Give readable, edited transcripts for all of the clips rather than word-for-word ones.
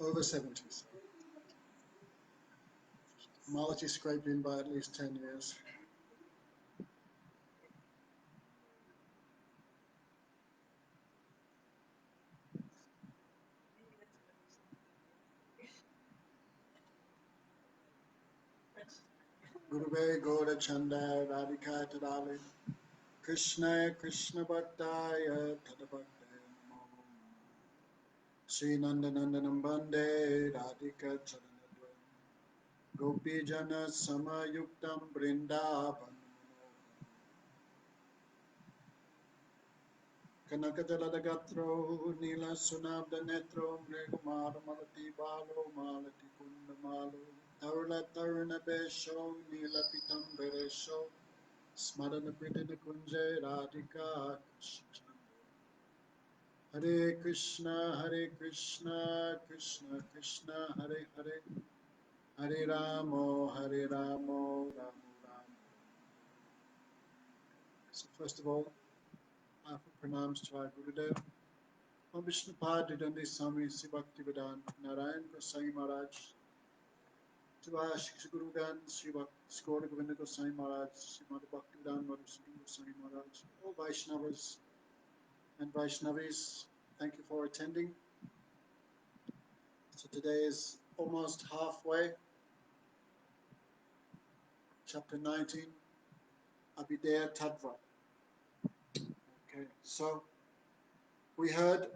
over 70s. Malachi scraped in by at least 10 years. Gurube Goda Chanda Radhika Tadali Krishna Krishna Bhattaya Tadabhaktaya Namo Sri Nandanandanam Bande Radhika Charanadvam Gopi Jana Samayuktam Brindavan Kanakadalagatro Nila Sunabda Netro Mregumara Malati Balo Malati Kundamalo Tarula Taruna Besho Nila Pitamberesho Smarana Pridina Kunje Radhika Krishna Hare Krishna Krishna Krishna Hare Hare Hare Ramo Ramo Ramo. So first of all, I offer pranams to our Gurudev, Om Vishnupad Didandi Swami Sivaktivedant Narayan Gosai Maharaj, to our Shiksha Gurugan Sri Skoda Govinda Gosai Maharaj, Srimad Bhaktivedant Madhusudan Gosai Maharaj, all Vaishnavas and Vaishnavis, thank you for attending. So today is almost halfway, chapter 19, Abhidheya-tattva. Okay, so we heard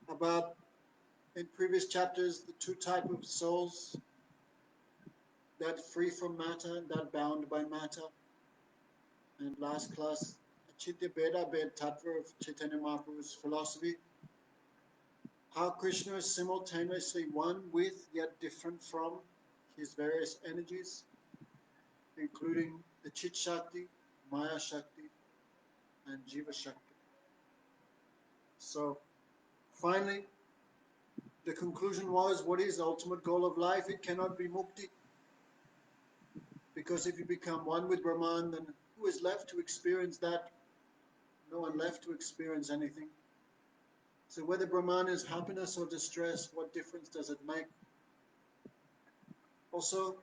about in previous chapters the two types of souls, that free from matter and that bound by matter. And last class, Abhidheya-tattva of Chaitanya Mahaprabhu's philosophy, how Krishna is simultaneously one with yet different from his various energies, including the Chit Shakti, Maya Shakti, and Jiva Shakti. So finally, the conclusion was, what is the ultimate goal of life? It cannot be mukti. Because if you become one with Brahman, then who is left to experience that? No one left to experience anything. So whether Brahman is happiness or distress, what difference does it make? Also,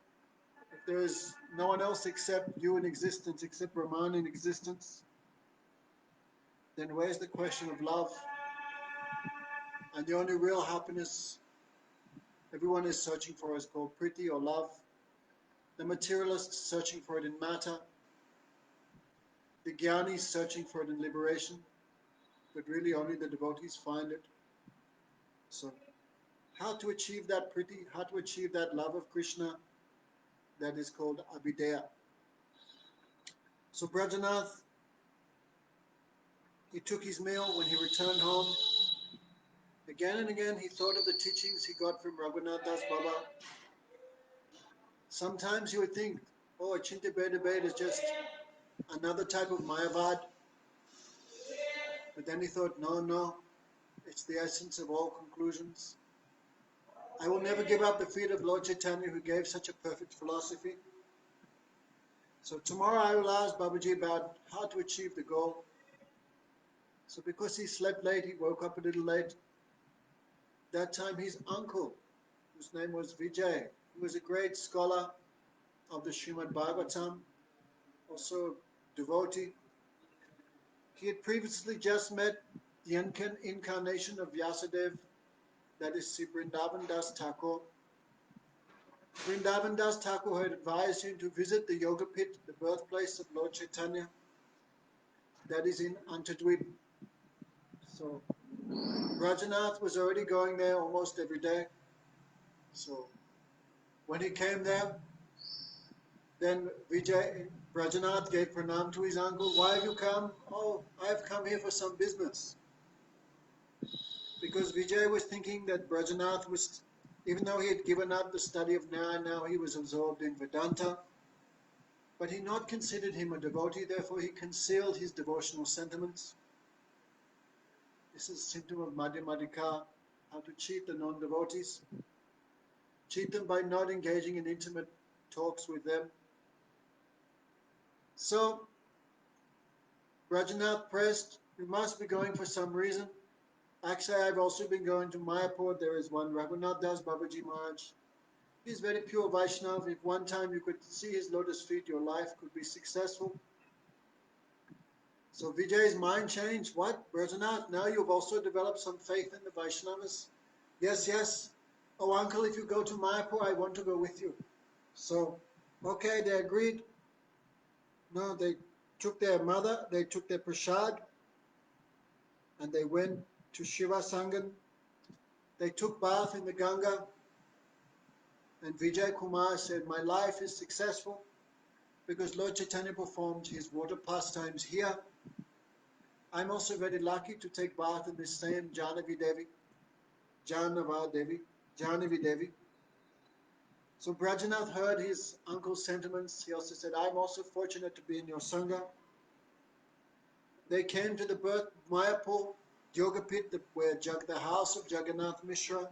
if there is no one else except you in existence, except Brahman in existence, then where's the question of love? And the only real happiness everyone is searching for is called priti or love. The materialists searching for it in matter. The jnanis searching for it in liberation. But really only the devotees find it. So how to achieve that priti, how to achieve that love of Krishna, that is called Abhidheya. So Brajanath, he took his meal when he returned home. Again and again he thought of the teachings he got from Raghunath Das Baba. Sometimes you would think, oh, Achintya Bheda is just another type of Mayavad. But then he thought, no, it's the essence of all conclusions. I will never give up the feet of Lord Chaitanya, who gave such a perfect philosophy. So tomorrow I will ask Babaji about how to achieve the goal. So because he slept late, he woke up a little late. That time his uncle, whose name was Vijay, who was a great scholar of the Srimad Bhagavatam, also a devotee. He had previously just met the incarnation of Vyasadeva, that is Sri Vrindavan Das Thakur. Vrindavan Das Thakur had advised him to visit the Yoga Pit, the birthplace of Lord Chaitanya, that is in Antadwip. So Brajanath was already going there almost every day. So when he came there, then Brajanath gave pranam to his uncle. Why have you come? Oh, I have come here for some business. Because Vijay was thinking that Brajanath was, even though he had given up the study of Nyaya, now he was absorbed in Vedanta. But he not considered him a devotee, therefore he concealed his devotional sentiments. This is a symptom of Madhyamadika, how to cheat the non-devotees. Cheat them by not engaging in intimate talks with them. So, Brajanath pressed, you must be going for some reason. Actually, I've also been going to Mayapur. There is one Raghunath Das Babaji Maharaj. He's very pure Vaishnav. If one time you could see his lotus feet, your life could be successful. So Vijay's mind changed. What? Brajanath, now you've also developed some faith in the Vaishnavas? Yes, yes. Oh, uncle, if you go to Mayapur, I want to go with you. So, okay, they agreed. No, they took their mother, they took their prasad, and they went to Shiva Sangam. They took bath in the Ganga, and Vijay Kumar said, my life is successful because Lord Chaitanya performed his water pastimes here. I'm also very lucky to take bath in this same Jahnavi Devi. So Brajanath heard his uncle's sentiments. He also said, I'm also fortunate to be in your Sangha. They came to the birth Mayapur, Yogapit, where the house of Jagannath Mishra.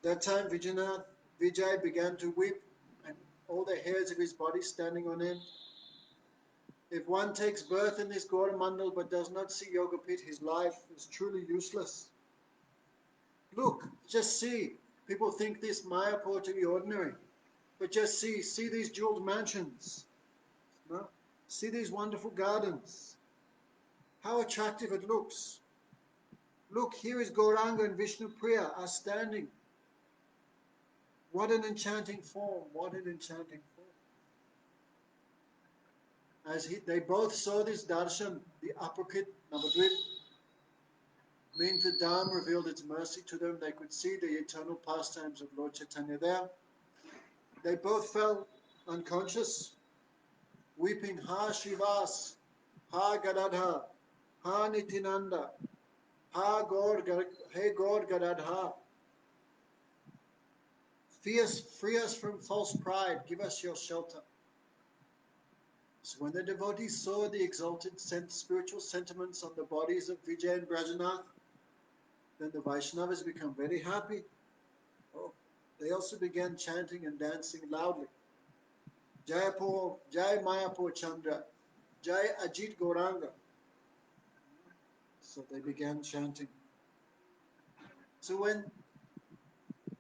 That time Vijay began to weep, and all the hairs of his body standing on end. If one takes birth in this Gaura Mandal but does not see Yogapit, his life is truly useless. Look, just see. People think this Mayapur to be ordinary, but just see these jeweled mansions. No? See these wonderful gardens. How attractive it looks. Look, here is Gauranga and Vishnu Priya are standing. What an enchanting form. What an enchanting form. They both saw this darshan, the uppercut, Navadvip, means the Dham revealed its mercy to them. They could see the eternal pastimes of Lord Chaitanya there. They both fell unconscious, weeping, Ha Shivas, Ha Gadadha, Ha Nitinanda, Hey God Gadadha. Free us from false pride, give us your shelter. So when the devotees saw the exalted spiritual sentiments on the bodies of Vijay and Brajanath, then the Vaishnavas become very happy. Oh, they also began chanting and dancing loudly. Jayapur, Jai Mayapur Chandra, Jai Ajit Gauranga. So they began chanting. So when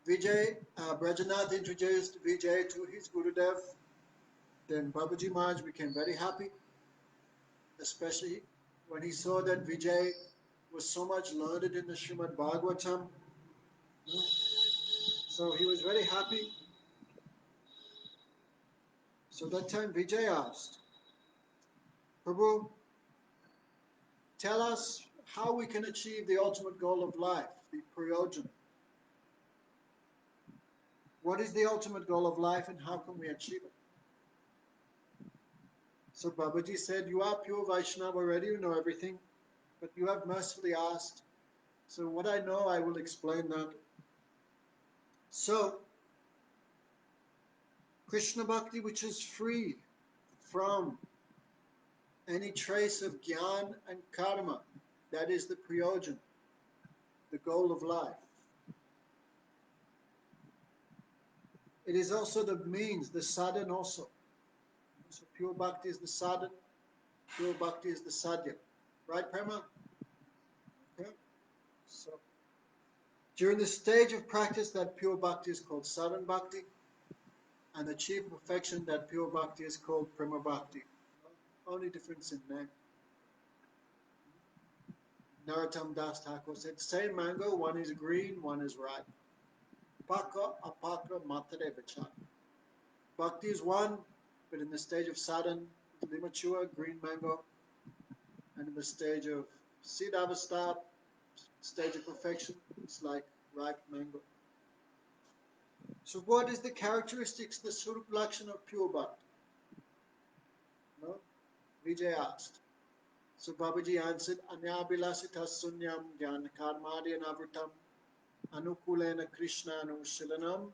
Brajanath introduced Vijay to his Gurudev, then Babaji Maharaj became very happy, especially when he saw that Vijay was so much learned in the Srimad Bhagavatam. So he was very happy. So that time Vijay asked, Prabhu, tell us how we can achieve the ultimate goal of life, the prayojan. What is the ultimate goal of life and how can we achieve it? So Babaji said, you are pure Vaishnava already, you know everything, but you have mercifully asked. So what I know, I will explain that. So, Krishna Bhakti, which is free from any trace of jnana and karma, that is the prayojan, the goal of life. It is also the means, the sadhan also. So pure bhakti is the sadhan, pure bhakti is the sadhya. Right, Prema? Okay. So during the stage of practice, that pure bhakti is called sadhan bhakti, and the chief perfection, that pure bhakti, is called prema bhakti. Only difference in name. Narottam Das Thakur said, same mango, one is green, one is ripe. Paka apaka matare vachana. Bhakti is one, but in the stage of sadhan, it's immature, green mango, and in the stage of siddhavastha, stage of perfection, it's like ripe mango. So what is the characteristics, the Surup Lakshana of pure bhakti? No? Vijay asked. So Babaji answered, Anyabilasita sunyam jnana karmadi anavritam anukulena krishna anushilanam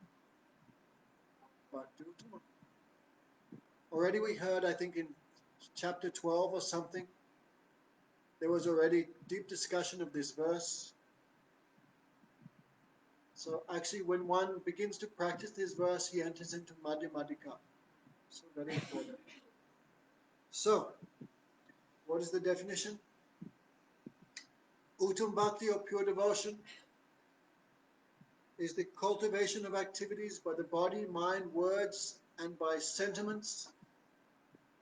bhakti uttamam. Already we heard, I think in chapter 12 or something, there was already deep discussion of this verse. So actually when one begins to practice this verse, he enters into Madhyamadika. So very important. So, what is the definition? Uttam Bhakti or pure devotion is the cultivation of activities by the body, mind, words, and by sentiments,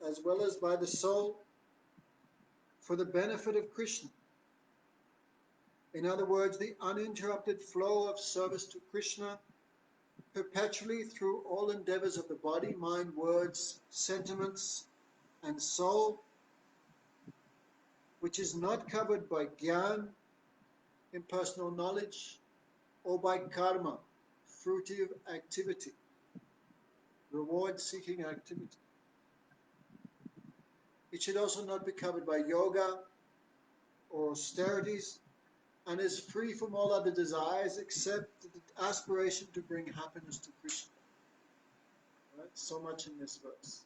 as well as by the soul, for the benefit of Krishna. In other words, the uninterrupted flow of service to Krishna perpetually through all endeavors of the body, mind, words, sentiments, and soul, which is not covered by jnana, impersonal knowledge, or by karma, fruitive activity, reward-seeking activity. It should also not be covered by yoga or austerities, and is free from all other desires except the aspiration to bring happiness to Krishna. Right? So much in this verse.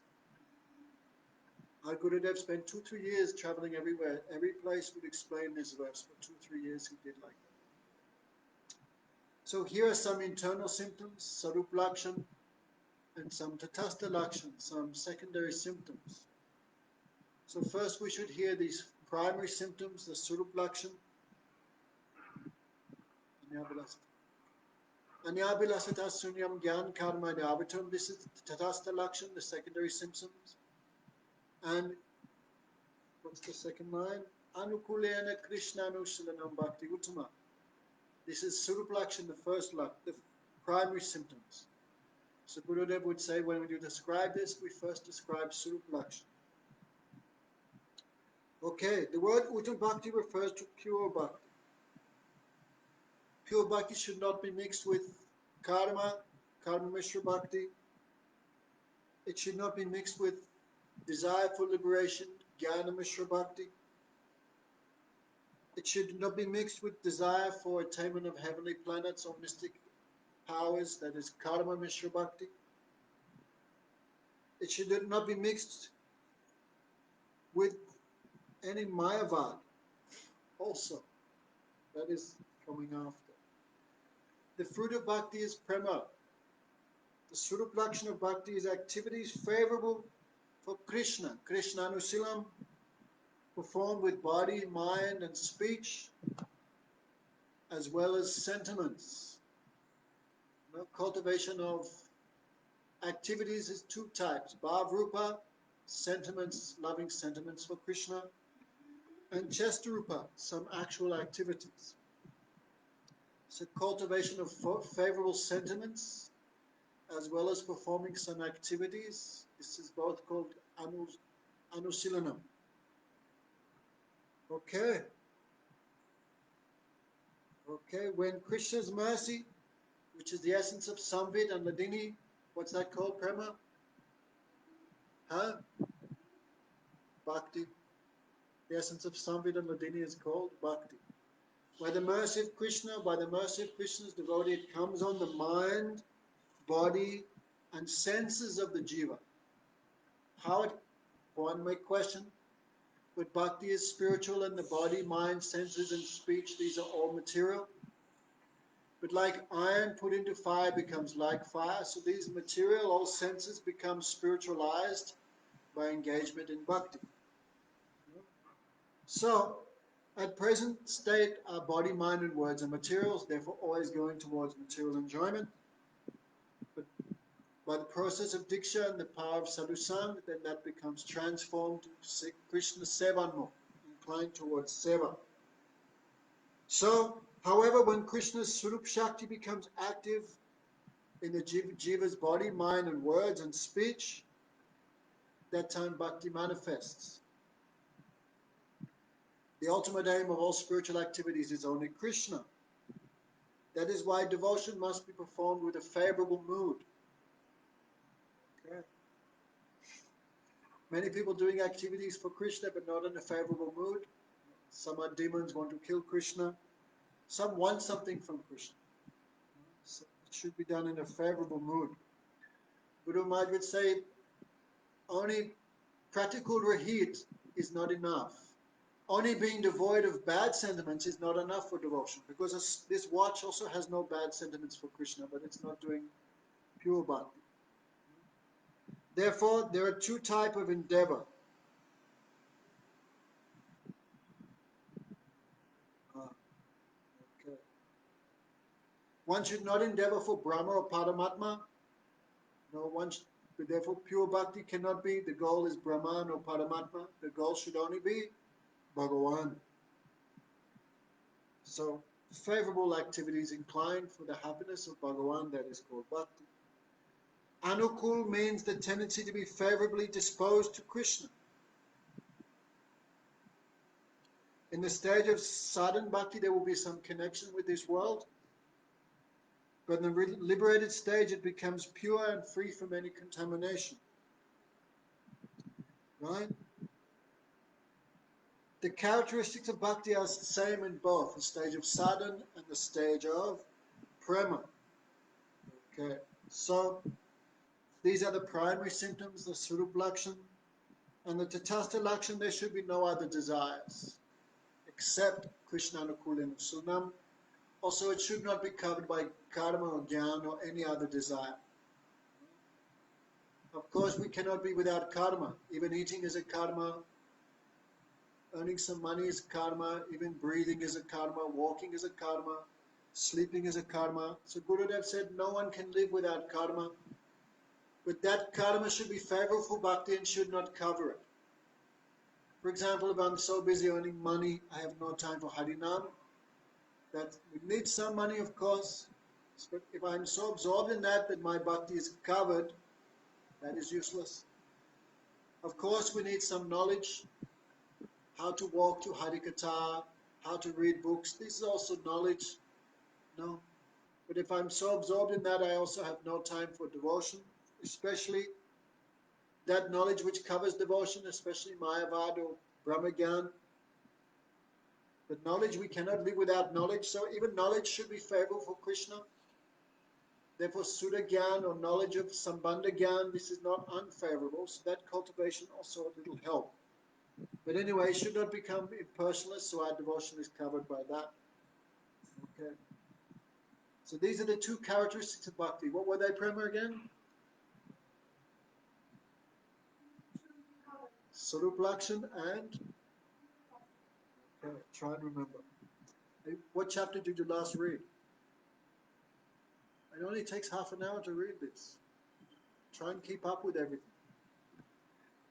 Our Gurudev spent 2-3 years traveling everywhere. Every place would explain this verse. For 2-3 years he did like that. So here are some internal symptoms, Sarup Lakshan, and some Tatastha Lakshan, some secondary symptoms. So first we should hear these primary symptoms, the Sarup Lakshan. Anyabilasata sunyam gyan karma nyavitam. This is Tatastha Lakshan, the secondary symptoms. And what's the second line? Anukulena Krishnanushalanam Bhakti Uttama. This is Sarup Lakshan, the first laksh, the primary symptoms. So Gurudev would say, when you describe this, we first describe Sarup Lakshan. Okay, the word Uttam Bhakti refers to pure bhakti. Pure bhakti should not be mixed with karma mishra bhakti. It should not be mixed with desire for liberation, jnana mishra bhakti. It should not be mixed with desire for attainment of heavenly planets or mystic powers, that is karma mishra bhakti. It should not be mixed with any mayavad also, that is coming after. The fruit of bhakti is prema. The Sarup Lakshana of bhakti is activities favorable for Krishna, Krishnaanusilam, performed with body, mind, and speech, as well as sentiments. Cultivation of activities is two types: bhavrupa, sentiments, loving sentiments for Krishna, and chestarupa, some actual activities. So cultivation of favorable sentiments, as well as performing some activities. This is both called anusilanam. Okay. Okay, when Krishna's mercy, which is the essence of Samvid and Ladini, what's that called, Prema? Huh? Bhakti. The essence of Samvid and Ladini is called Bhakti. By the mercy of Krishna's devotee, it comes on the mind, body, and senses of the jiva. How it, one may question, but Bhakti is spiritual and the body, mind, senses, and speech, these are all material. But like iron put into fire becomes like fire, so these material, all senses become spiritualized by engagement in bhakti. So, at present state, our body, mind, and words are materials, therefore always going towards material enjoyment. But by the process of diksha and the power of sadhusang, then that becomes transformed to Krishna sevanmukh, inclined towards seva. So, however, when Krishna's Swarup Shakti becomes active in the jiva's body, mind, and words and speech, that time bhakti manifests. The ultimate aim of all spiritual activities is only Krishna. That is why devotion must be performed with a favorable mood. Okay. Many people doing activities for Krishna but not in a favorable mood. Some are demons, want to kill Krishna. Some want something from Krishna. So it should be done in a favorable mood. Guru Maharaj would say, only practical rahit is not enough. Only being devoid of bad sentiments is not enough for devotion, because this watch also has no bad sentiments for Krishna, but it's not doing pure bhakti. Therefore, there are two types of endeavor. Okay. One should not endeavor for Brahma or Paramatma. No, therefore pure bhakti cannot be. The goal is Brahman or Paramatma. The goal should only be Bhagavan. So favorable activities incline for the happiness of Bhagavan, that is called bhakti. Anukul means the tendency to be favorably disposed to Krishna. In the stage of sadhana bhakti, there will be some connection with this world. But in the liberated stage, it becomes pure and free from any contamination. Right? The characteristics of bhakti are the same in both the stage of sadhana and the stage of prema. Okay, so these are the primary symptoms, the Swarup Lakshan. And the Tatastha Lakshan, there should be no other desires except Krishna Anukulam Sunam. Also, it should not be covered by karma or jnana or any other desire. Of course, we cannot be without karma. Even eating is a karma. Earning some money is karma. Even breathing is a karma. Walking is a karma. Sleeping is a karma. So Gurudev said no one can live without karma. But that karma should be favorable for bhakti and should not cover it. For example, if I'm so busy earning money, I have no time for Harinam. That we need some money, of course. But if I'm so absorbed in that my bhakti is covered, that is useless. Of course, we need some knowledge, how to walk to Harikatha, how to read books. This is also knowledge. No. But if I'm so absorbed in that, I also have no time for devotion, especially that knowledge which covers devotion, especially Mayavad or Brahmagyan. But knowledge, we cannot live without knowledge, so even knowledge should be favorable for Krishna. Therefore, Sudha Gyan or knowledge of Sambandha Gyan, this is not unfavorable, so that cultivation also a little help. But anyway, it should not become impersonalist, so our devotion is covered by that. Okay. So these are the two characteristics of bhakti. What were they, Prema, again? Sarup Lakshan and? Okay, try and remember. What chapter did you last read? It only takes half an hour to read this. Try and keep up with everything.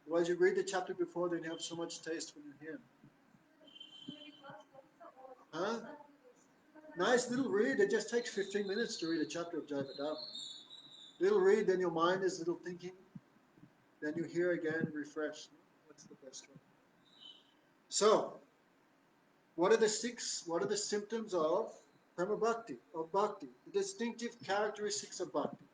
Otherwise, you read the chapter before, then you have so much taste when you hear. Huh? Nice little read. It just takes 15 minutes to read a chapter of Jaiva-Dharma. Little read, then your mind is little thinking. Then you hear again, refresh. That's the best way. So, what are the symptoms of Prema Bhakti, of Bhakti? The distinctive characteristics of Bhakti.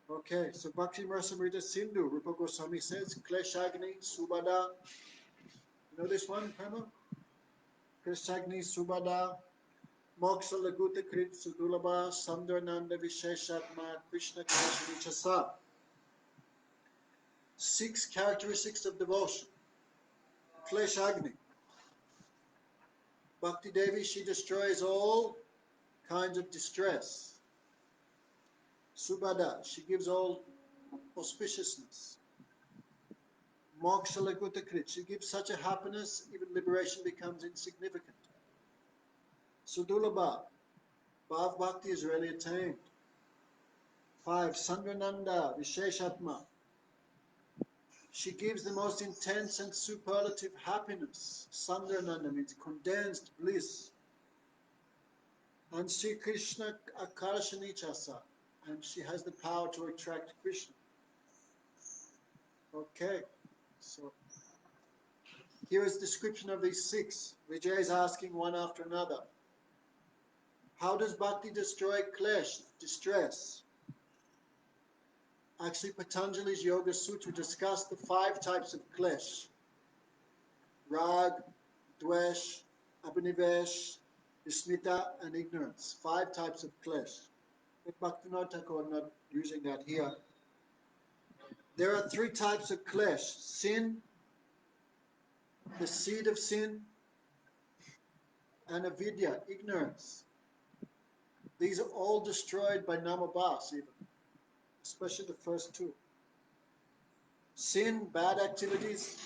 Okay, so Bhakti Rasamrita Sindhu, Rupa Goswami says, Kleshagni, Subhada. You know this one, Prema? Kleshagni, Subhada, Moksha Laguta Krit Sudulaba, Sandrananda Visheshatma, Krishna Kashanichasa. 6 characteristics of devotion. Kleshagni. Bhakti Devi, she destroys all kinds of distress. Subhada, she gives all auspiciousness. Moksha Lagutakrit, she gives such a happiness, even liberation becomes insignificant. Sudulabha, Bhav Bhakti is rarely attained. 5. Sandrananda, Visheshatma, she gives the most intense and superlative happiness. Sandrananda means condensed bliss. And Sri Krishna Akarshanichasa, and she has the power to attract Krishna. Okay, so here is a description of these 6. Vijay is asking one after another. How does bhakti destroy klesh, distress? Actually, Patanjali's Yoga Sutra discussed the 5 types of klesh. Rag, dvesh, abhinivesh, vismita, and ignorance. 5 types of klesh. But Bhaktivinoda Thakur are not using that here. There are 3 types of klesh. Sin, the seed of sin, and avidya, ignorance. These are all destroyed by namabhas even, especially the first 2. Sin, bad activities,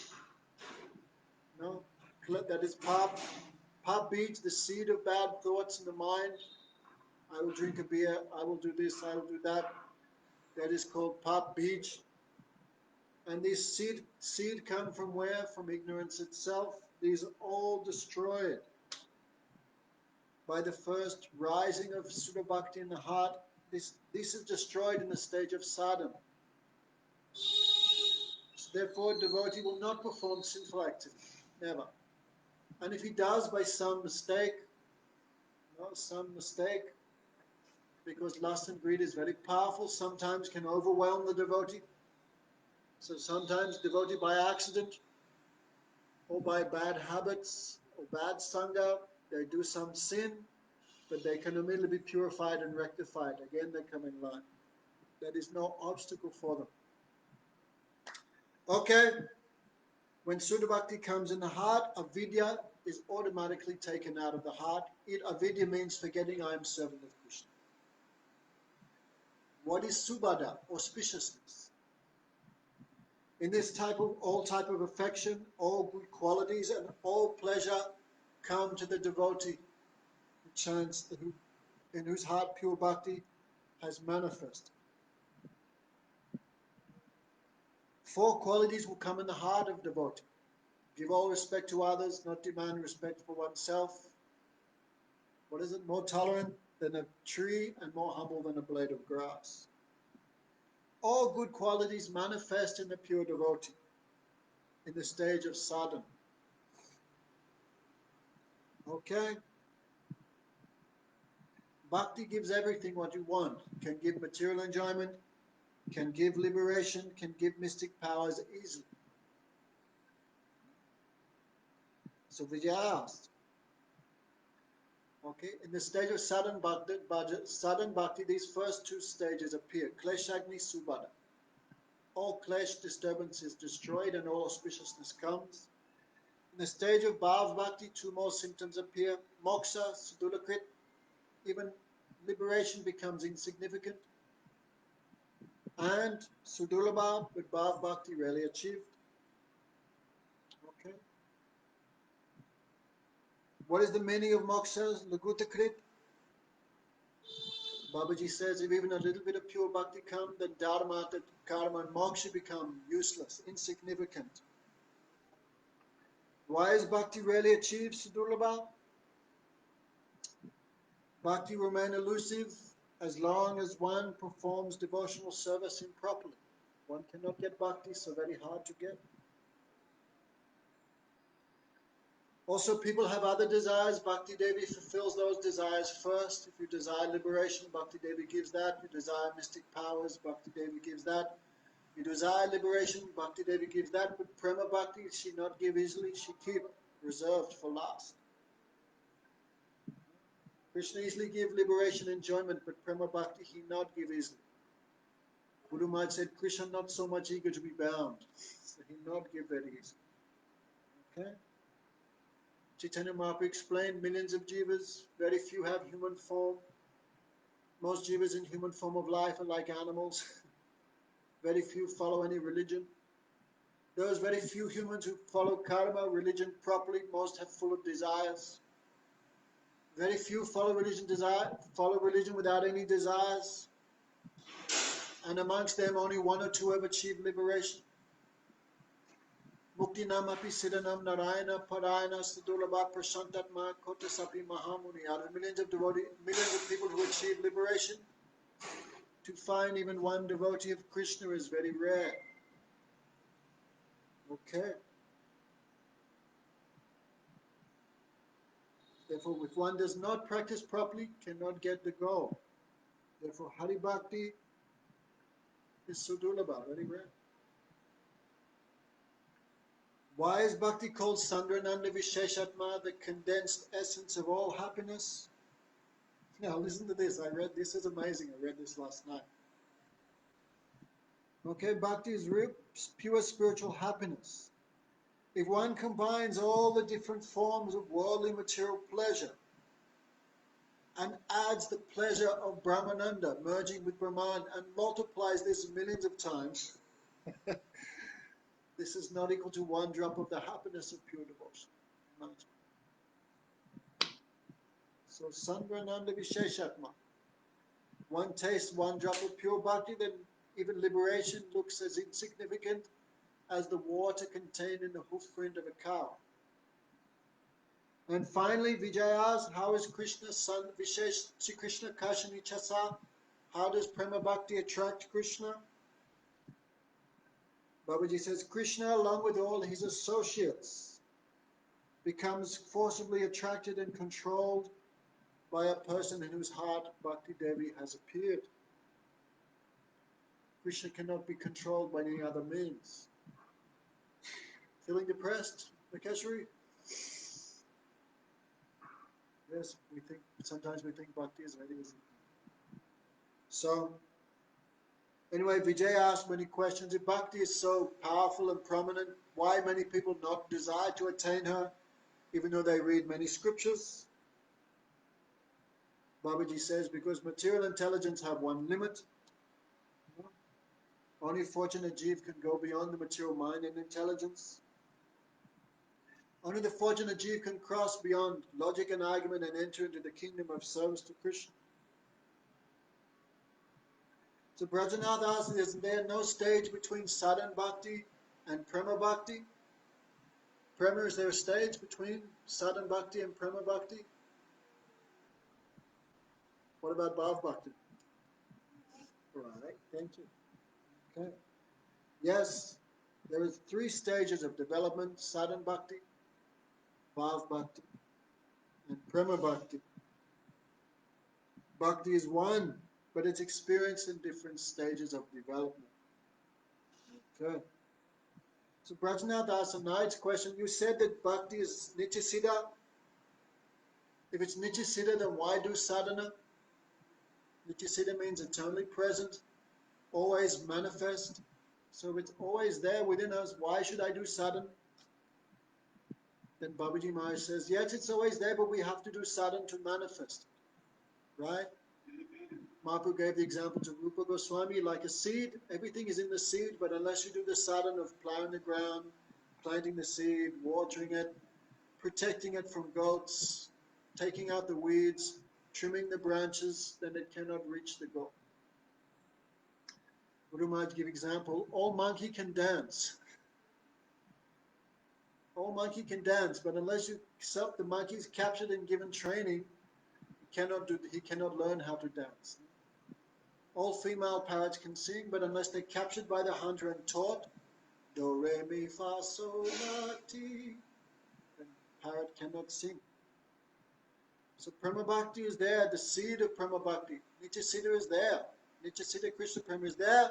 no, that is pap. pap beach, the seed of bad thoughts in the mind. I will drink a beer, I will do this, I will do that. That is called pap beach. And these seed come from where? From ignorance itself. These are all destroyed by the first rising of Sudha Bhakti in the heart. This is destroyed in the stage of sadhana. So therefore, a devotee will not perform sinful activity. Never. And if he does by some mistake, because lust and greed is very powerful, sometimes can overwhelm the devotee. So sometimes devotee by accident or by bad habits or bad sangha, they do some sin, but they can immediately be purified and rectified. Again, they come in line. That is no obstacle for them. Okay, when Sudha Bhakti comes in the heart, avidya is automatically taken out of the heart. Avidya means forgetting I am servant of Krishna. What is subhada, auspiciousness? In this all type of affection, all good qualities and all pleasure come to the devotee who chants, in whose heart pure bhakti has manifested. 4 qualities will come in the heart of devotee. Give all respect to others, not demand respect for oneself. What is it? More tolerant than a tree and more humble than a blade of grass. All good qualities manifest in the pure devotee in the stage of sadhana. Okay? Bhakti gives everything what you want. Can give material enjoyment, can give liberation, can give mystic powers easily. So Vijaya asked, okay, in the stage of sadhana bhakti, these first 2 stages appear. Kleshagni Subhada. All klesh disturbance is destroyed and all auspiciousness comes. In the stage of Bhav Bhakti, 2 more symptoms appear. Moksha, Sudulakrit, even liberation becomes insignificant. And Sudulabha, with Bhav Bhakti, rarely achieved. Okay. What is the meaning of moksha? Lagutakrit. Babaji says if even a little bit of pure bhakti comes, then dharma, karma, and moksha become useless, insignificant. Why is bhakti rarely achieved, Sudulabha? Bhakti remain elusive as long as one performs devotional service improperly. One cannot get bhakti, so very hard to get. Also, people have other desires. Bhakti Devi fulfills those desires first. If you desire liberation, Bhakti Devi gives that. You desire mystic powers, Bhakti Devi gives that. You desire liberation, Bhakti Devi gives that. But Prema Bhakti, she not give easily. She keep reserved for last. Krishna easily give liberation, enjoyment, but Prema Bhakti, he not give easily. Guru Maharaj said, Krishna not so much eager to be bound. So he not give very easily. Okay? Chaitanya Mahaprabhu explained millions of jivas, very few have human form. Most jivas in human form of life are like animals. Very few follow any religion. Those very few humans who follow karma, religion properly, most have full of desires. Very few follow religion without any desires. And amongst them only 1 or 2 have achieved liberation. Mukti namapi siddhanam narayana parayana sadulabha prasantatma kotasapi mahamuni. Out of millions of people who achieve liberation, to find even one devotee of Krishna is very rare. Okay. Therefore, if one does not practice properly, cannot get the goal. Therefore, Hari Bhakti is Sudulabha, very rare. Why is Bhakti called Sandrananda Visheshatma, the condensed essence of all happiness? Now listen to this. This is amazing. I read this last night. Okay, Bhakti is pure spiritual happiness. If one combines all the different forms of worldly material pleasure and adds the pleasure of Brahmananda, merging with Brahman, and multiplies this millions of times, this is not equal to 1 drop of the happiness of pure devotion. So Sandrananda Visheshatma. One taste, one drop of pure bhakti, then even liberation looks as insignificant as the water contained in the hoof print of a cow. And finally, Vijay asks, how is Krishna's son Vishesh Sri Krishna Kashani Chasa? How does Prema Bhakti attract Krishna? Babaji says, Krishna, along with all his associates, becomes forcibly attracted and controlled by a person in whose heart Bhakti Devi has appeared. Krishna cannot be controlled by any other means. Feeling depressed, Makeshwari? Yes, sometimes we think Bhakti is very easy. So, anyway, Vijay asked many questions. If Bhakti is so powerful and prominent, why many people not desire to attain her, even though they read many scriptures? Babaji says, because material intelligence have one limit. Only fortunate Jeev can go beyond the material mind and intelligence. Only the fortunate Jeev can cross beyond logic and argument and enter into the kingdom of service to Krishna. So Brajanath asks, is there no stage between sadhana bhakti and prema bhakti? Prema, is there a stage between sadhana bhakti and prema bhakti? What about bhav bhakti? Right, thank you. Okay. Yes, there are 3 stages of development: sadhana bhakti, bhav bhakti, and prema bhakti. Bhakti is one, but it's experienced in different stages of development. Okay. So Brajnath asked a nice question. You said that bhakti is nityasiddha. If it's nityasiddha, then why do sadhana? Nityasiddha means eternally present, always manifest. So if it's always there within us, why should I do sadhana? Then Babaji Maharaj says, yes, it's always there, but we have to do sadhana to manifest. Right? Mahaprabhu gave the example to Rupa Goswami, like a seed, everything is in the seed, but unless you do the sadhana of plowing the ground, planting the seed, watering it, protecting it from goats, taking out the weeds, trimming the branches, then it cannot reach the goal. Guru Maharaj give example, all monkey can dance. All monkey can dance, but unless the monkey is captured and given training, he cannot learn how to dance. All female parrots can sing, but unless they're captured by the hunter and taught, do, re, mi, fa, sol, la, ti, then parrot cannot sing. So Prema Bhakti is there, the seed of Prema Bhakti. Nityasiddha is there. Nityasiddha Krishna Prema is there,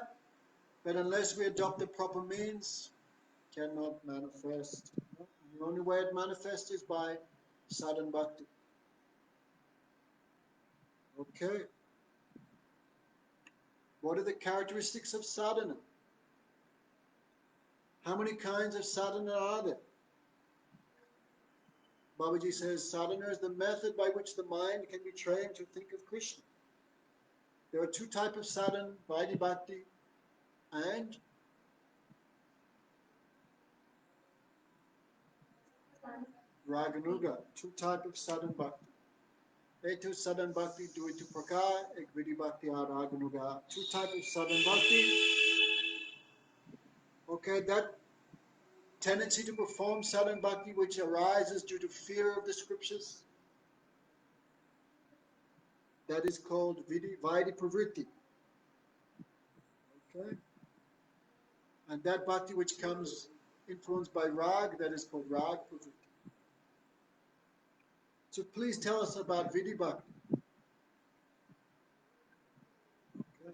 but unless we adopt the proper means, cannot manifest. The only way it manifests is by sadhana bhakti. Okay. What are the characteristics of sadhana? How many kinds of sadhana are there? Babaji says sadhana is the method by which the mind can be trained to think of Krishna. There are 2 types of sadhana, Vaidhi Bhakti and Raganuga. 2 types of sadhana bhakti. Etu sadhana bhakti duitu prakar, ek vidhi bhakti Raganuga. 2 types of sadhana bhakti. Okay, that tendency to perform sadhana bhakti which arises due to fear of the scriptures, that is called Vaidhi Pravritti. Okay? And that bhakti which comes influenced by rag, that is called rag Pravritti. So please tell us about Vidhi Bhakti. Okay.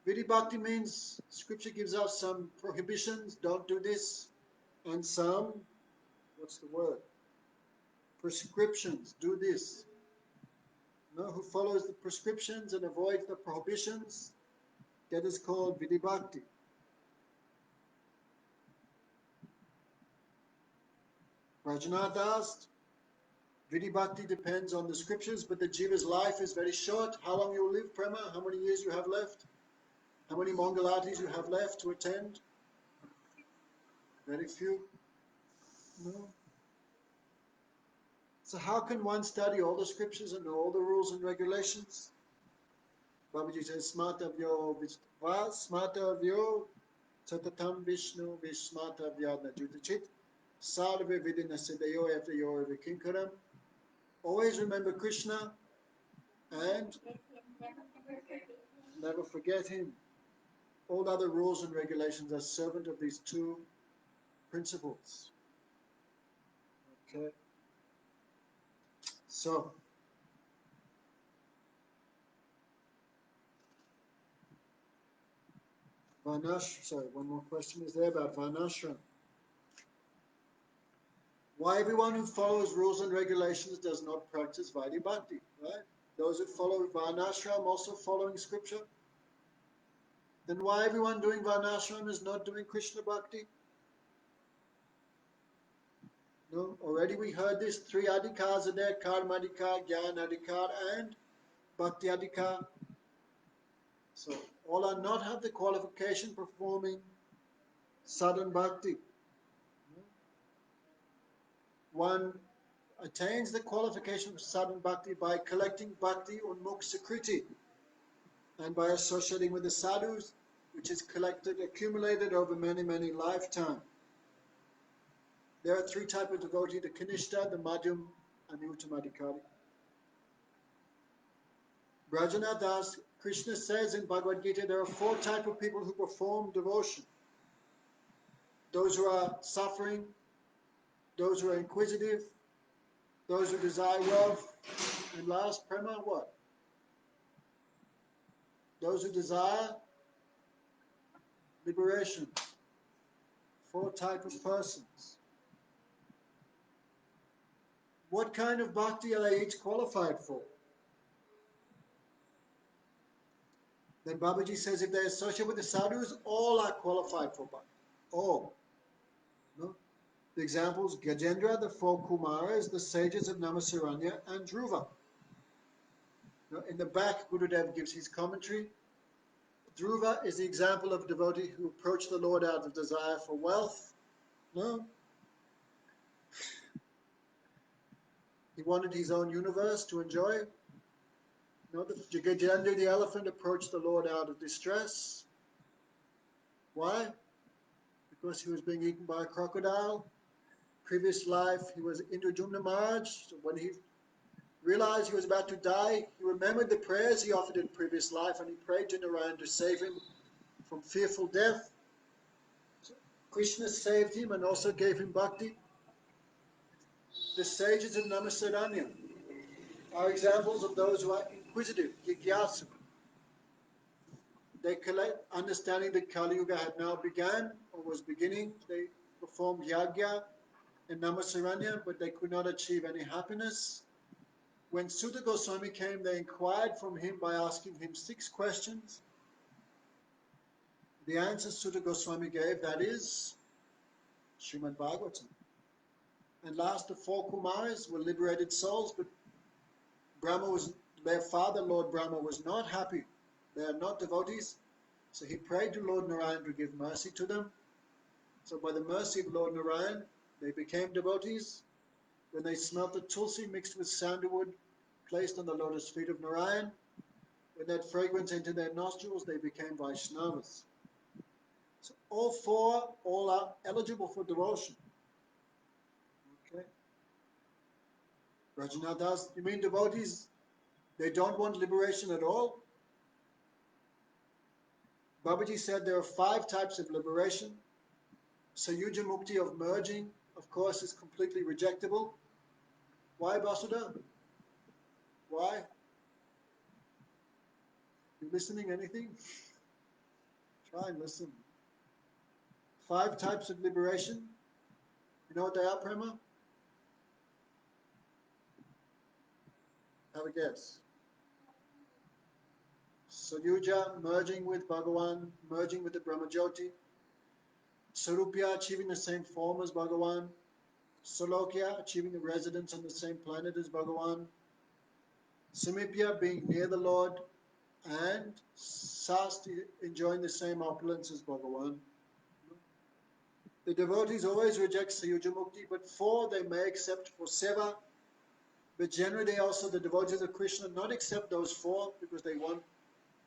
Vidhi Bhakti means scripture gives us some prohibitions, don't do this, and some, what's the word? Prescriptions, do this. You know, who follows the prescriptions and avoids the prohibitions, that is called Vidhi Bhakti. Rajanath asked, Vidhi Bhakti depends on the scriptures, but the Jiva's life is very short. How long you will live, Prema? How many years you have left? How many Mangalatis you have left to attend? Very few. No. So how can one study all the scriptures and know all the rules and regulations? Babaji says, Smartavyo Vishva, Smartavyo Satatam Vishnu Vishmatavya Judachit, Sarve Vidina Siddhayo Eftayo Vikinkaram. Always remember Krishna and never forget him. All other rules and regulations are servant of these two principles. Okay. So, sorry, one more question is there about Varnashram. Why everyone who follows rules and regulations does not practice Vaidhi Bhakti, right? Those who follow Varnashram also following scripture. Then why everyone doing Varnashram is not doing Krishna Bhakti? No, already we heard this, 3 adhikars are there, Karma adhikar, Jnana adhikar and Bhakti adhikar. So all are not have the qualification performing sadhan bhakti. One attains the qualification of sadhan bhakti by collecting bhakti unmukh sakriti and by associating with the sadhus, which is collected, accumulated over many, many lifetimes. There are 3 types of devotee, the Kanishta, the Madhyam, and the Uttamadhikari. Brajana Das, Krishna says in Bhagavad Gita, there are 4 types of people who perform devotion. Those who are suffering, those who are inquisitive, those who desire wealth, and last, prema, what? Those who desire liberation. 4 types of persons. What kind of bhakti are they each qualified for? Then Babaji says if they associate with the sadhus, all are qualified for bhakti. All. No? The examples, Gajendra, the 4 Kumaras, the sages of Namasaranya, and Dhruva. Now, in the back, Gurudev gives his commentary. Dhruva is the example of a devotee who approached the Lord out of desire for wealth. No? He wanted his own universe to enjoy. No, the Gajendra, the elephant, approached the Lord out of distress. Why? Because he was being eaten by a crocodile. Previous life, he was Indrajumna Maharaj. So when he realized he was about to die, he remembered the prayers he offered in previous life and he prayed to Narayan to save him from fearful death. So Krishna saved him and also gave him bhakti. The sages of Namasaranya are examples of those who are inquisitive, Jigyasu. They collect, understanding that Kali Yuga had now begun or was beginning. They performed yagya in Namasaranya, but they could not achieve any happiness. When Sutta Goswami came, they inquired from him by asking him 6 questions. The answers Sutta Goswami gave, that is Srimad Bhagavatam. And last, the 4 Kumaras were liberated souls, but their father, Lord Brahma, was not happy. They are not devotees. So he prayed to Lord Narayan to give mercy to them. So by the mercy of Lord Narayan, they became devotees. When they smelt the tulsi mixed with sandalwood, placed on the lotus feet of Narayan, when that fragrance entered their nostrils, they became Vaishnavas. So all are eligible for devotion. Okay. Rajanadas, you mean devotees, they don't want liberation at all? Babaji said there are 5 types of liberation. Sayuja Mukti of merging, of course, is completely rejectable. Why, Basudha? Why? You listening anything? Try and listen. 5 types of liberation. You know what they are, Prema? Have a guess. Sayuja, merging with Bhagavan, merging with the Brahmajyoti. Sarupya, achieving the same form as Bhagavan. Salokya, achieving the residence on the same planet as Bhagavan. Samipya, being near the Lord. And Sasti, enjoying the same opulence as Bhagavan. The devotees always reject Sayuja Mukti, but 4 they may accept for Seva, But generally also the devotees of Krishna not accept those four because they want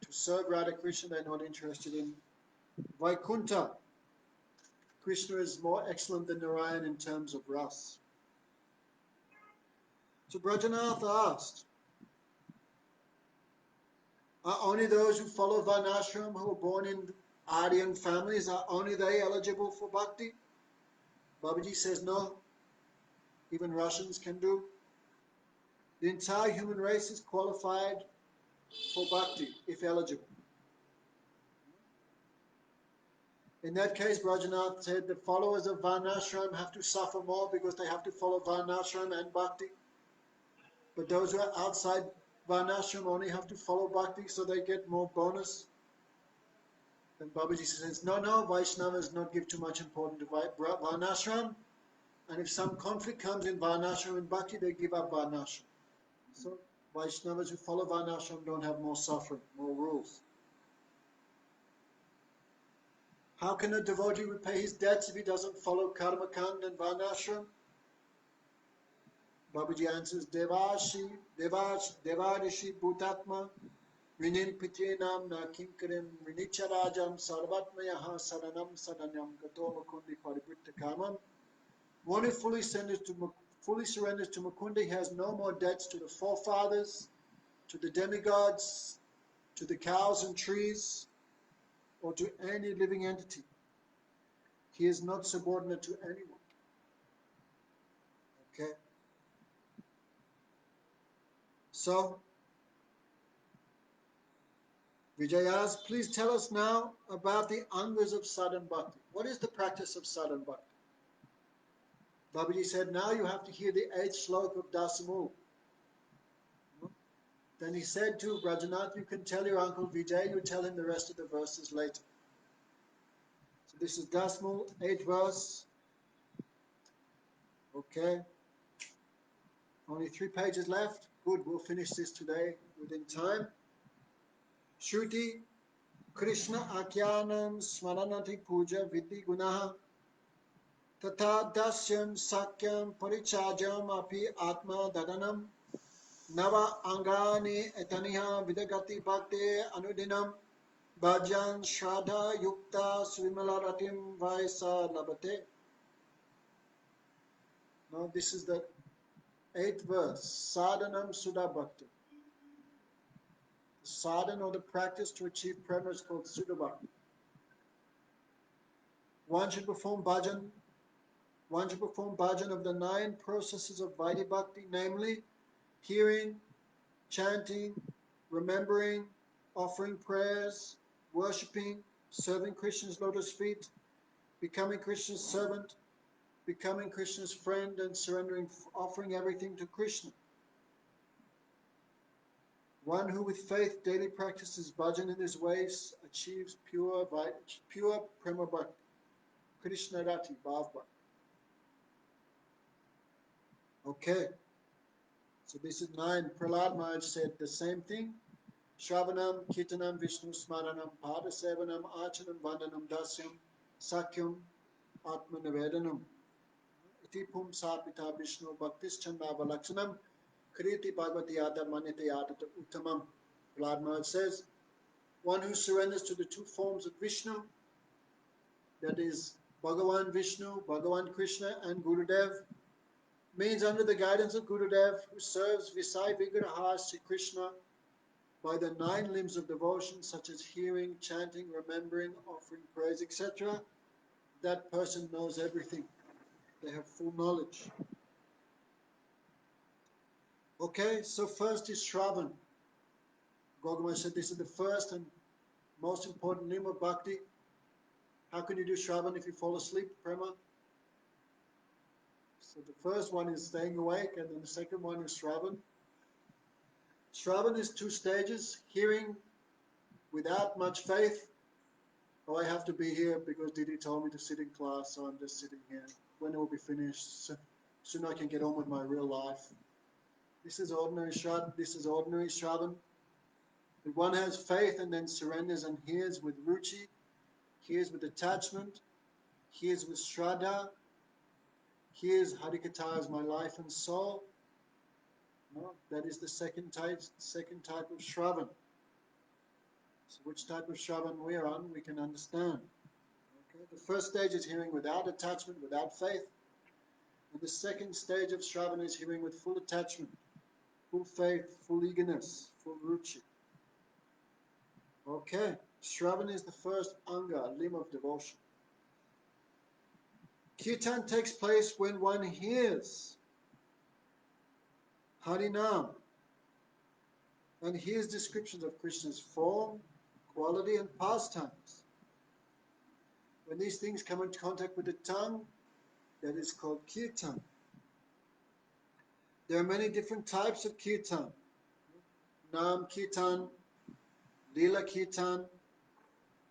to serve Radha Krishna, they're not interested in Vaikuntha. Krishna is more excellent than Narayan in terms of ras. So Brajanath asked, are only those who follow Varnashram who are born in Aryan families, are only they eligible for bhakti? Babaji says no, even Russians can do. The entire human race is qualified for bhakti if eligible. In that case, Brajanath said the followers of Varnashram have to suffer more because they have to follow Varnashram and bhakti. But those who are outside Varnashram only have to follow bhakti, so they get more bonus. And Babaji says, no, Vaishnavas not give too much importance to Varnashram. And if some conflict comes in Varnashram and bhakti, they give up Varnashram. So Vaishnavas who follow Varnashram don't have more suffering, more rules. How can a devotee repay his debts if he doesn't follow Karma Kand and Varnashram? Babaji answers, Devarishi Bhutatma Vinim Pityenam Na Kinkarim Vinicharajam Sarvatmayaha Saranam Sadanyam Gato Mukundi Paribhutta Kamam. One who fully surrenders to Mukundi has no more debts to the forefathers, to the demigods, to the cows and trees, or to any living entity. He is not subordinate to anyone. Okay? So, Vijayas, please tell us now about the angas of sadhan bhakti. What is the practice of sadhan bhakti? Babaji said, now you have to hear the 8th slok of Dasamul. Then he said to Brajanath, you can tell your uncle Vijay, you tell him the rest of the verses later. So this is Dasamul, 8th verse. Okay. Only 3 pages left. Good, we'll finish this today within time. Shruti Krishna Akyanam Smaranati Puja Vidhi Gunaha Tata Dasyam Sakyam Parichajam Api Atma Dadanam Nava Angani Etaniha Vidagati Bhakti Anudinam Bhajan Shraddha Yukta Svimalaratim Vaisa Labate. Now this is the 8th verse, Sadhanam Sudha Bhakti. The sadhana or the practice to achieve prema is called Sudha Bhakti. One should perform bhajan of the 9 processes of Vaidhi Bhakti, namely hearing, chanting, remembering, offering prayers, worshipping, serving Krishna's lotus feet, becoming Krishna's servant, becoming Krishna's friend, and surrendering, offering everything to Krishna. One who with faith daily practices bhajan in his ways achieves pure prema bhakti, Krishna Rati, Bhav Bhakti. Okay, so this is 9. Prahlad Maharaj said the same thing. Shravanam, Kirtanam, Vishnu Smaranam, Padasevanam, Achanam, Vandanam, Dasyam, Sakyam, Atma Nivedanam. Iti Pum Sapita Vishnu Bhaktis Chandava Lakshanam, Kriti Bhagavati Yada Manyate Yada Uttamam. Prahlad Maharaj says, one who surrenders to the 2 forms of Vishnu, that is Bhagavan Vishnu, Bhagavan Krishna, and Gurudev, means under the guidance of Gurudev, who serves Visai Vigraha Sri Krishna by the 9 limbs of devotion, such as hearing, chanting, remembering, offering praise, etc. That person knows everything. They have full knowledge. Okay, so first is Shravan. Gogama said this is the first and most important limb of bhakti. How can you do Shravan if you fall asleep, Prema? So the first one is staying awake, and then the second one is Shravan. Shravan is 2 stages. Hearing without much faith. Oh, I have to be here because Didi told me to sit in class, so I'm just sitting here. When it will be finished, soon I can get on with my real life. This is ordinary Shravan. If one has faith and then surrenders and hears with ruchi, hears with attachment, hears with shraddha, hears Harikatha as my life and soul, No? That is the second type of Shravan. So which type of Shravan we are on, we can understand. Okay? The first stage is hearing without attachment, without faith. And the second stage of Shravan is hearing with full attachment, full faith, full eagerness, full ruchi. Okay, Shravan is the first anga, limb of devotion. Kirtan takes place when one hears Harinam and hears descriptions of Krishna's form, quality, and pastimes. When these things come into contact with the tongue, that is called Kirtan. There are many different types of Kirtan. Nam Kirtan, Lila Kirtan,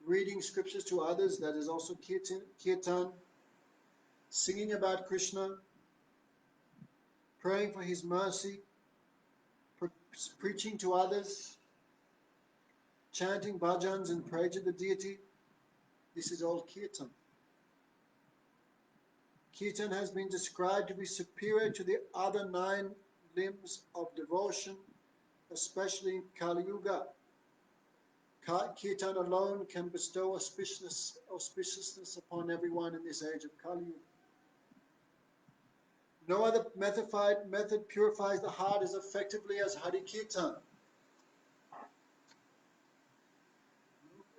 reading scriptures to others, that is also Kirtan, singing about Krishna, praying for his mercy, preaching to others, chanting bhajans and praise to the deity. This is all Kirtan. Kirtan has been described to be superior to the other 9 limbs of devotion, especially in Kali Yuga. Kirtan alone can bestow auspiciousness upon everyone in this age of Kali Yuga. No other method purifies the heart as effectively as Hari Kirtan.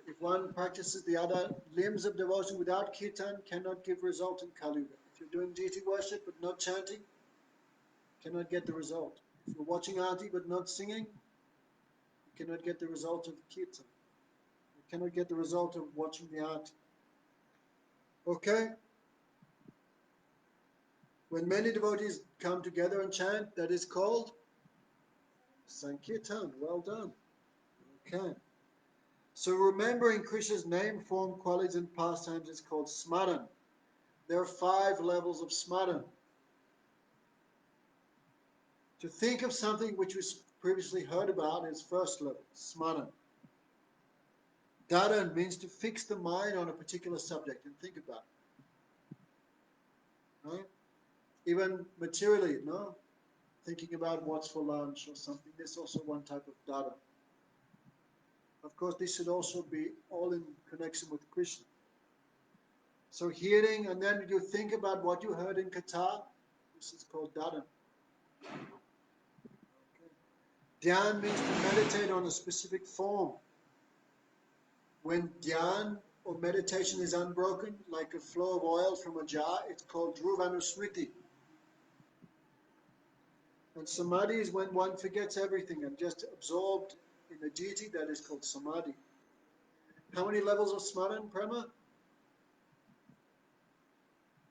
If one practices the other limbs of devotion without Kirtan, cannot give result in Kali Yuga. If you're doing deity worship but not chanting, cannot get the result. If you're watching Aarti but not singing, you cannot get the result of Kirtan. You cannot get the result of watching the Aarti. Okay? When many devotees come together and chant, that is called Sankirtan. Well done. Okay. So remembering Krishna's name, form, qualities, and pastimes is called Smaran. There are 5 levels of Smaran. To think of something which was previously heard about is first level, Smaran. Dharan means to fix the mind on a particular subject and think about it. Right? Even materially, no? Thinking about what's for lunch or something. There's also one type of dharan. Of course, this should also be all in connection with Krishna. So hearing, and then you think about what you heard in Katha. This is called dharan. Okay. Dhyan means to meditate on a specific form. When dhyan or meditation is unbroken, like a flow of oil from a jar, it's called dhruvanusmriti. And samadhi is when one forgets everything and just absorbed in the deity, that is called samadhi. How many levels of smaran, Prema?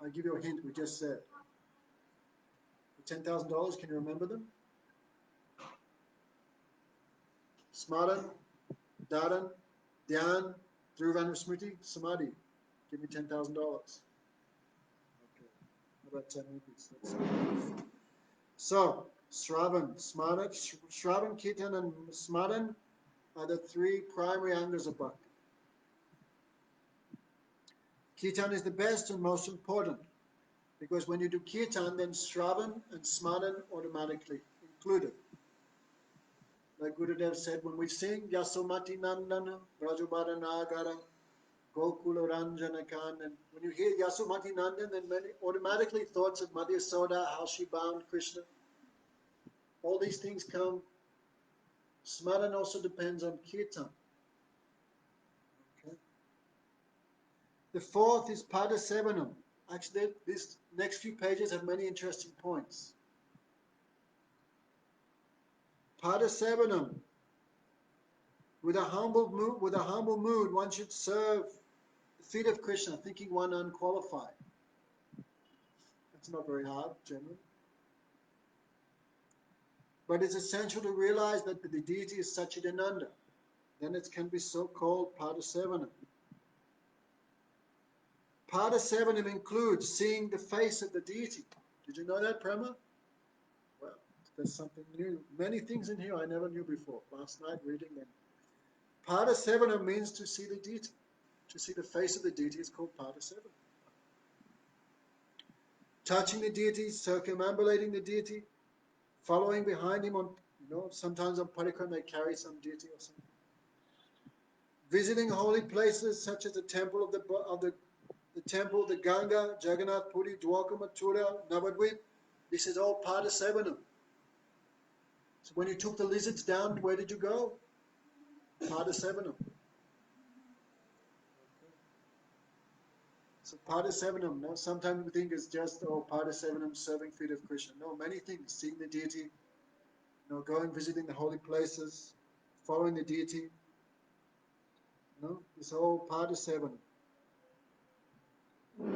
I'll give you a hint, we just said. For $10,000, can you remember them? Smaran, dharan, dhyan, dhruvanusmriti, samadhi. Give me $10,000. Okay. How about 10 rupees? So, Shravan, Shravan, Kirtan, and Smaran are the 3 primary angas of bhakti. Kirtan is the best and most important because when you do Kirtan, then Shravan and Smaran automatically included. Like Gurudev said, when we sing Yasomati Nandana, Brajubhara Nagara, Gokula Ranjana Kandan, when you hear Yasomati Nandan, then automatically thoughts of Madhya Soda, how she bound Krishna. All these things come. Smaran also depends on Kirtan. Okay. The 4th is Padasevanam. Actually, these next few pages have many interesting points. Padasevanam. With a humble mood, one should serve the feet of Krishna, thinking one unqualified. That's not very hard, generally. But it's essential to realize that the deity is Sachidananda. Then it can be so called Padasevanam. Padasevanam includes seeing the face of the deity. Did you know that, Prema? Well, there's something new. Many things in here I never knew before. Last night reading them. Padasevanam means to see the deity. To see the face of the deity is called Padasevanam. Touching the deity, circumambulating the deity, Following behind him on, sometimes on parikram they carry some deity or something. Visiting holy places such as the temple of the temple, the Ganga, Jagannath Puri, Dwarka, Mathura, Navadvip. This is all part of Sevanam. So when you took the lizards down, where did you go? Part of Sevanam. So part of Sevanam, no? Sometimes we think it's just, part of Sevanam, serving feet of Krishna. No, many things. Seeing the deity, going, visiting the holy places, following the deity. It's all part of Sevanam.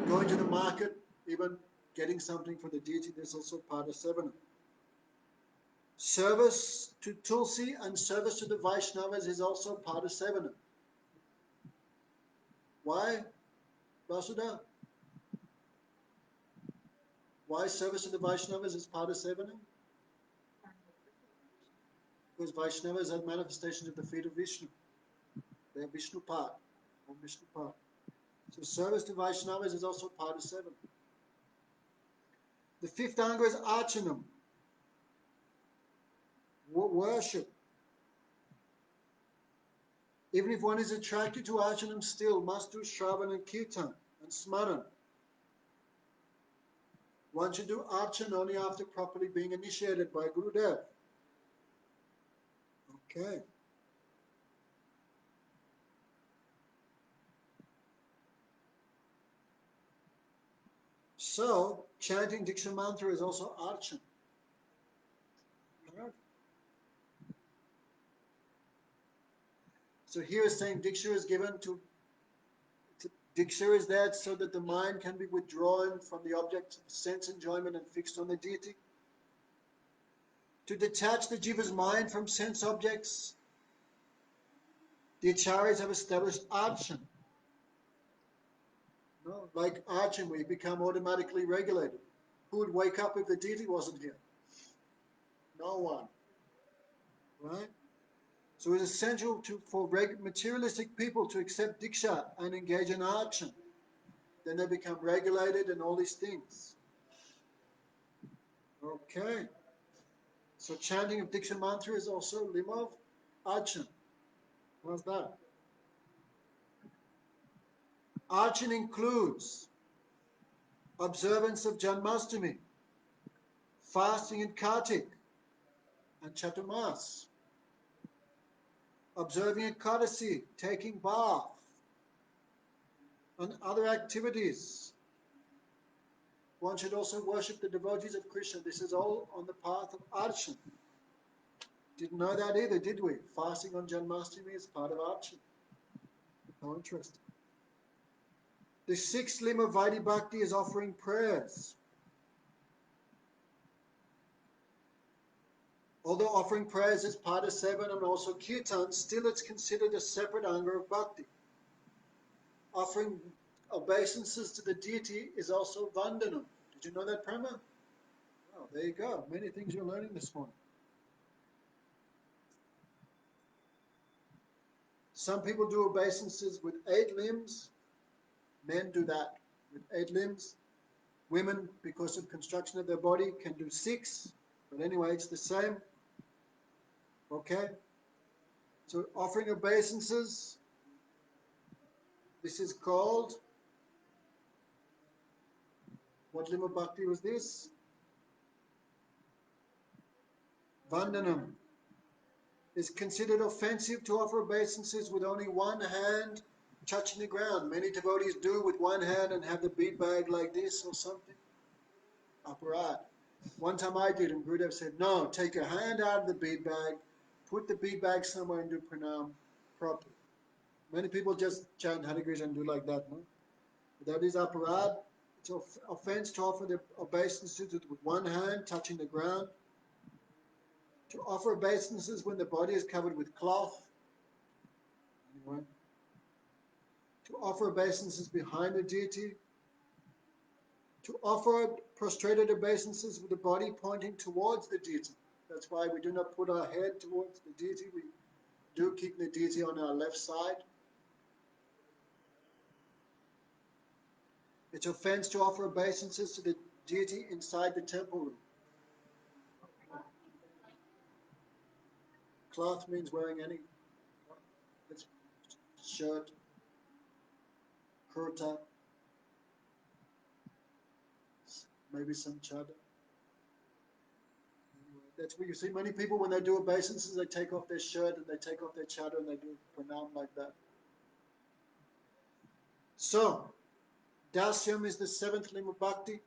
Going to the market, even getting something for the deity, that's also part of Sevanam. Service to Tulsi and service to the Vaishnavas is also part of Sevanam. Why, Vasudha? Why service to the Vaishnavas is part of Sevanam? Because Vaishnavas are manifestations of the feet of Vishnu. They are Vishnu part, or Vishnu part. So service to Vaishnavas is also part of Sevanam. The fifth anga is Archanam, worship. Even if one is attracted to Archanam still, must do Shravan and Kirtan and Smaran. One should do Archan only after properly being initiated by Gurudev. Okay. So, chanting Diksha Mantra is also Archan. Right? So here is saying Diksha is given to Diksha is there so that the mind can be withdrawn from the object of sense enjoyment and fixed on the deity. To detach the jiva's mind from sense objects, the acharyas have established Archan. Like Archan, where you become automatically regulated. Who would wake up if the deity wasn't here? No one. Right? So it's essential for materialistic people to accept Diksha and engage in Archan. Then they become regulated and all these things. Okay. So chanting of Diksha Mantra is also lima of Archan. How's that? Archan includes observance of Janmashtami, fasting in Kartik and Chaturmas, observing Ekadasi, taking bath, and other activities. One should also worship the devotees of Krishna. This is all on the path of Archan. Didn't know that either, did we? Fasting on Janmashtami is part of Archan. How interesting. The sixth limb of Vaidhi Bhakti is offering prayers. Although offering prayers is part of Sevan and also Kirtan, still it's considered a separate anga of Bhakti. Offering obeisances to the deity is also Vandanam. Did you know that, Prema? Oh, there you go. Many things you're learning this morning. Some people do obeisances with 8 limbs. Men do that with 8 limbs. Women, because of construction of their body, can do 6. But anyway, it's the same. Okay? So offering obeisances, this is called, what limb of bhakti was this? Vandanam. It's considered offensive to offer obeisances with only one hand touching the ground. Many devotees do with one hand and have the bead bag like this or something. Aparat. One time I did, and Gurudev said, no, take your hand out of the bead bag, put the bead bag somewhere and do pranam properly. Many people just chant Hare Krishna and do like that, no? But that is aparat. It's offense to offer the obeisances with one hand touching the ground. To offer obeisances when the body is covered with cloth. Anyway. To offer obeisances behind the deity. To offer prostrated obeisances with the body pointing towards the deity. That's why we do not put our head towards the deity. We do keep the deity on our left side. It's offense to offer obeisances to the deity inside the temple room. cloth means wearing any shirt, kurta, maybe some chadar. Anyway, that's where you see many people when they do obeisances, they take off their shirt and they take off their chadar and they do pranam like that. So, dasyam is the seventh limb of bhakti.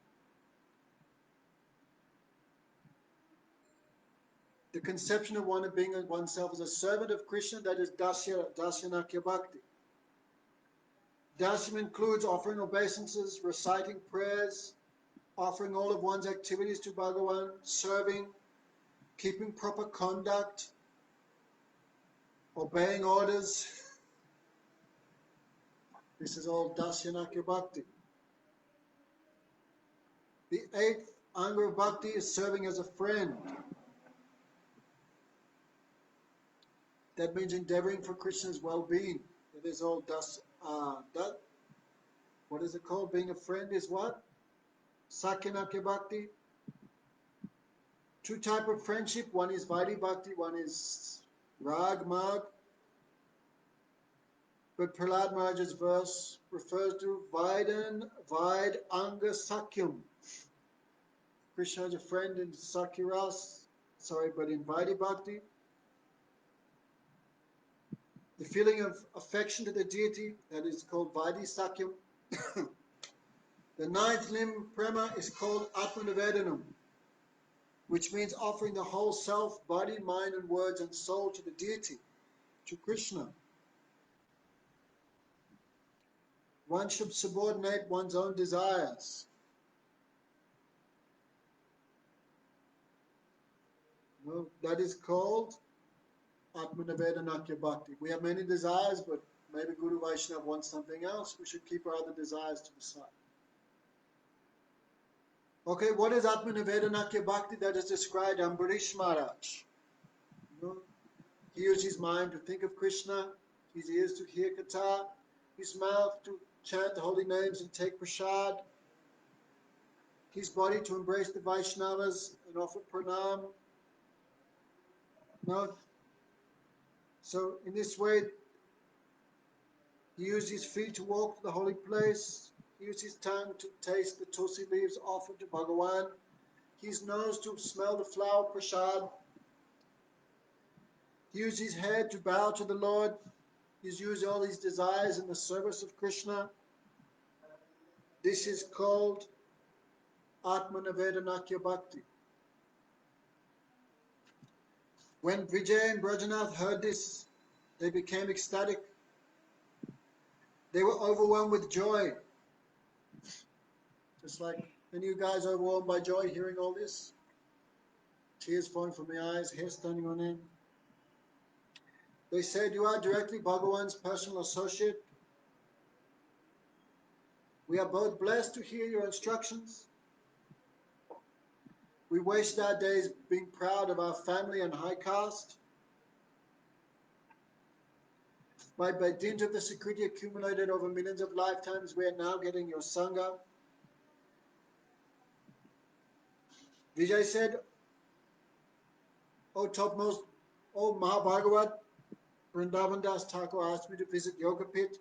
The conception of one of being oneself as a servant of Krishna, that is dasyanakya bhakti. Dasyam includes offering obeisances, reciting prayers, offering all of one's activities to Bhagavan, serving, keeping proper conduct, obeying orders. This is all dasyanakya bhakti. The eighth anga of bhakti is serving as a friend. That means endeavoring for Krishna's well-being. It is all what is it called? Being a friend is what? Sakyanakya bhakti. Two types of friendship. One is Vaidhi bhakti, one is Rag Mag. But Prahlad Maharaj's verse refers to Vaid Anga Sakyam. Krishna is a friend in Sakyaras, but in Vaidhi bhakti. The feeling of affection to the deity, that is called Vaidhi Sakyam. The ninth limb, prema, is called Atmanivedanam, which means offering the whole self, body, mind, and words and soul to the deity, to Krishna. One should subordinate one's own desires. No, that is called Atmanivedanakya Bhakti. We have many desires, but maybe Guru Vaishnava wants something else. We should keep our other desires to the side. Okay, what is Atmanivedanakya Bhakti? That is described in Ambarish Maharaj. He used his mind to think of Krishna, his ears to hear Katha, his mouth to chant the holy names and take prasad, his body to embrace the Vaishnavas and offer pranam. No. So in this way, he used his feet to walk to the holy place, he used his tongue to taste the tulsi leaves offered to Bhagavan, his nose to smell the flower prasad, he used his head to bow to the Lord, he's used all his desires in the service of Krishna. This is called Atmanivedanakya Bhakti. When Vijay and Brajanath heard this, they became ecstatic. They were overwhelmed with joy. Just like any of you guys overwhelmed by joy hearing all this? Tears falling from the eyes, hair standing on end. They said, "You are directly Bhagavan's personal associate. We are both blessed to hear your instructions. We waste our days being proud of our family and high caste. By dint of the security accumulated over millions of lifetimes, we are now getting your Sangha." Vijay said, "Oh topmost, oh Mahabhagavat, Vrindavan Das Thakur asked me to visit Yoga Pit.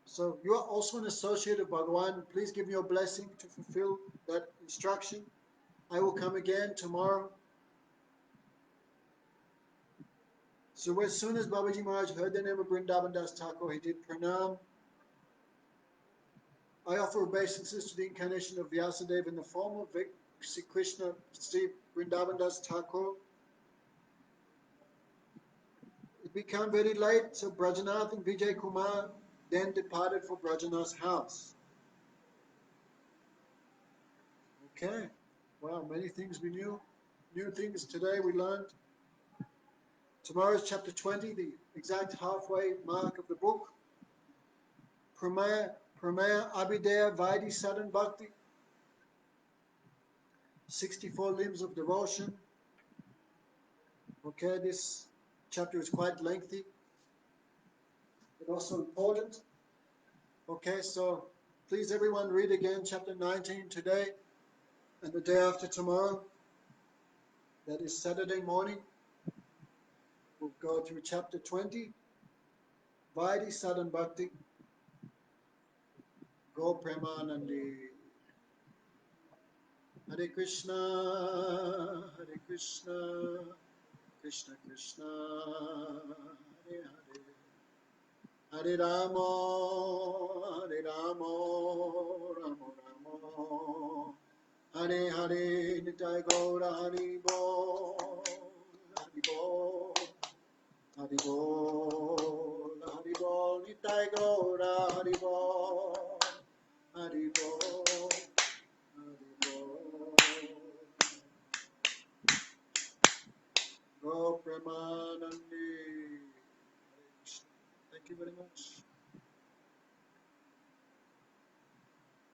So you are also an associate of Bhagavan. Please give me your blessing to fulfill that instruction. I will come again tomorrow." So as soon as Babaji Maharaj heard the name of Vrindavan Das Thakur, he did pranam. I offer obeisances to the incarnation of Vyasadeva in the form of Sri Krishna, Sri Vrindavan Das Thakur. It became very late, so Brajanath and Vijay Kumar then departed for Brajanath's house. Okay, wow, many things we knew. New things today we learned. Tomorrow is chapter 20, the exact halfway mark of the book. Prameya Abhidheya Vaidhi Sadhan Bhakti. 64 limbs of devotion. Okay, this chapter is quite lengthy, but also important. Okay, so please everyone read again chapter 19 today and the day after tomorrow. That is Saturday morning. We'll go through chapter 20, Vaidhi Sadhan Bhakti, Go Premanandi. Hare Krishna, Krishna Krishna, Hare Hare, Hare Rama, Rama Rama, Hare Hare, Nitai Gaura, Hari Bol, Hari Bol, Hari Bol, Hari Bol, Nitai Gaura, Hari Bol, Hari Bol, Hari Bol. Go Premanandi. Hare Krishna. Thank you very much.